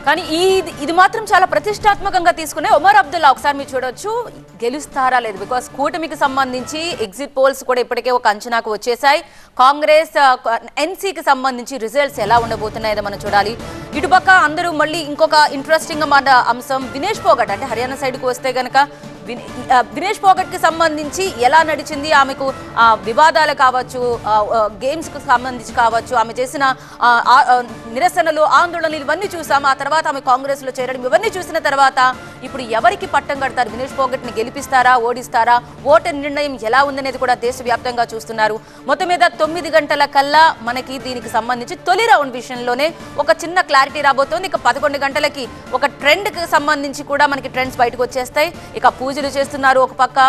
కానీ ఇది మాత్రం చాలా ప్రతిష్టాత్మకంగా తీసుకునే ఒమర్ అబ్దుల్లా ఒకసారి మీరు చూడొచ్చు గెలుస్తారా లేదు. బికాస్ కూటమికి సంబంధించి ఎగ్జిట్ పోల్స్ కూడా ఇప్పటికే ఒక అంచనాకు వచ్చేసాయి. కాంగ్రెస్ ఎన్సీకి సంబంధించి రిజల్ట్స్ ఎలా ఉండబోతున్నాయో మనం చూడాలి. ఇటుపక్క అందరూ మళ్ళీ ఇంకొక ఇంట్రెస్టింగ్ అంశం వినేష్ పోగట్, అంటే హర్యానా సైడ్కి వస్తే కనుక వినేష్ పోగట్కి సంబంధించి ఎలా నడిచింది, ఆమెకు వివాదాలు కావచ్చు, గేమ్స్కి సంబంధించి కావచ్చు, ఆమె చేసిన నిరసనలు ఆందోళనలు ఇవన్నీ చూసాం. ఆ తర్వాత ఆమె కాంగ్రెస్లో చేరడం ఇవన్నీ చూసిన తర్వాత ఇప్పుడు ఎవరికి పట్టం కడతారు, వినేష్ పోగట్ని గెలిపిస్తారా ఓడిస్తారా, ఓటర్ నిర్ణయం ఎలా ఉందనేది కూడా దేశవ్యాప్తంగా చూస్తున్నారు. మొత్తం మీద 9 గంటల కల్లా మనకి దీనికి సంబంధించి తొలి రౌండ్ విషయంలోనే ఒక చిన్న క్లారిటీ రాబోతోంది. ఇక 11 గంటలకి ఒక ట్రెండ్కి సంబంధించి కూడా మనకి ట్రెండ్స్ బయటకు వచ్చేస్తాయి. ఇక పూజలు చేస్తున్నారు ఒక పక్క,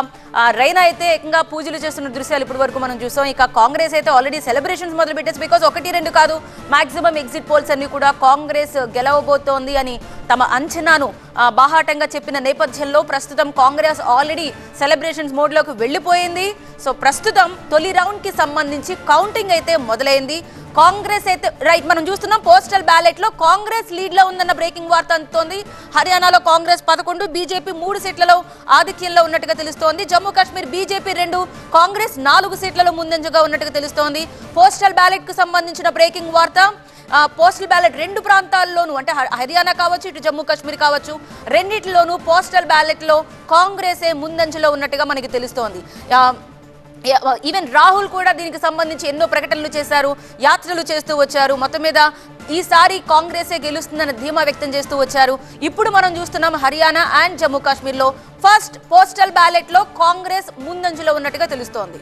రైనా అయితే ఏకంగా పూజలు చేస్తున్న దృశ్యాలు ఇప్పటి వరకు మనం చూసాం. ఇక కాంగ్రెస్ అయితే ఆల్రెడీ సెలబ్రేషన్స్ మొదలు పెట్టేసి, బికాజ్ 1-2 కాదు మాక్సిమం ఎగ్జిట్ పోల్స్ అన్ని కూడా కాంగ్రెస్ గెలవబోతోంది అని తమ అంచనాను బాహాటంగా చెప్పిన నేపథ్యంలో ప్రస్తుతం కాంగ్రెస్ ఆల్రెడీ సెలబ్రేషన్స్ మోడ్లోకి వెళ్ళిపోయింది. సో ప్రస్తుతం తొలి రౌండ్ కి సంబంధించి కౌంటింగ్ అయితే మొదలైంది. కాంగ్రెస్ అయితే రైట్ మనం చూస్తున్నాం పోస్టల్ బ్యాలెట్ లో కాంగ్రెస్ లీడ్ లో ఉందన్న బ్రేకింగ్ వార్త అందుతోంది. హర్యానాలో కాంగ్రెస్ 11, బీజేపీ 3 సీట్లలో ఆధిక్యంలో ఉన్నట్టుగా తెలుస్తోంది. జమ్మూ కాశ్మీర్ బీజేపీ 2, కాంగ్రెస్ 4 సీట్లలో ముందంజగా ఉన్నట్టుగా తెలుస్తోంది. పోస్టల్ బ్యాలెట్ కు సంబంధించిన బ్రేకింగ్ వార్త, పోస్టల్ బ్యాలెట్ 2 ప్రాంతాల్లోనూ అంటే హర్యానా కావచ్చు ఇటు జమ్మూ కాశ్మీర్ కావచ్చు రెండిట్లోనూ పోస్టల్ బ్యాలెట్ లో కాంగ్రెసే ముందంజలో ఉన్నట్టుగా మనకి తెలుస్తోంది. ఈవెన్ రాహుల్ కూడా దీనికి సంబంధించి ఎన్నో ప్రకటనలు చేశారు, యాత్రలు చేస్తూ వచ్చారు. మొత్తం మీద ఈసారి కాంగ్రెసే గెలుస్తుందన్న ధీమా వ్యక్తం చేస్తూ వచ్చారు. ఇప్పుడు మనం చూస్తున్నాం హర్యానా అండ్ జమ్మూ కాశ్మీర్లో ఫస్ట్ పోస్టల్ బ్యాలెట్ లో కాంగ్రెస్ ముందంజలో ఉన్నట్టుగా తెలుస్తోంది.